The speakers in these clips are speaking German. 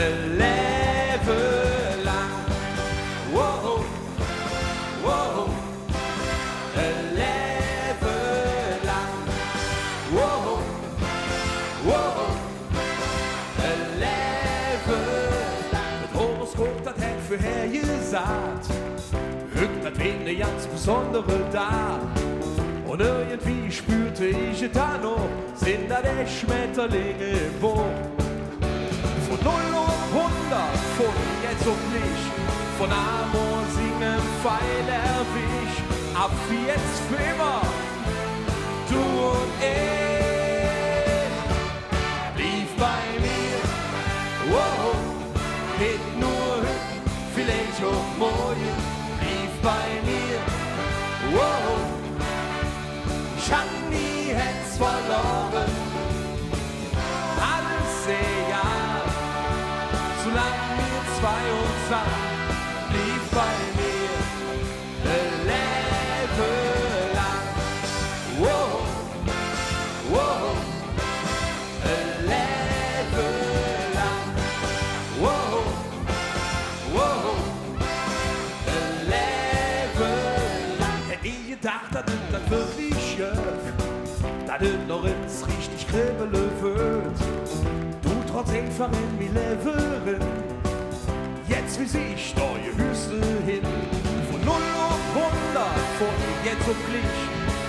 ein Leben lang. Wow, wow, ein Leben lang. Wow, wow, ein Leben lang. Das Horoskop, das hat vorhergesagt, hückt das wen ne ganz Besondere da. Und irgendwie spürte ich es da noch, sind da der Schmetterlinge im Bauch. Von 0 auf 100, von jetzt auf nicht, von Amor singen, Pfeil erwisch, ab jetzt für immer, du und ich. Blieb bei mir, wow, nicht nur vielleicht auch morgen, blieb bei mir, wow. Ich hab nie Herz verloren, alles egal, solange wir zwei uns haben, blieb bei mir ein Leben lang. Wow, wow, ein Leben lang. Wow, wow, ein Leben lang. Hätte ich gedacht, dass das wirklich dass es noch ins richtig kribbeln wird. Du trotzdem in mir leben. Jetzt wie ich neue Hüste hin. Von 0 auf 100, von jetzt auf gleich.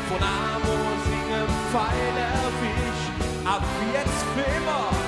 Von Amor singen, Pfeil erwisch. Ab jetzt für immer.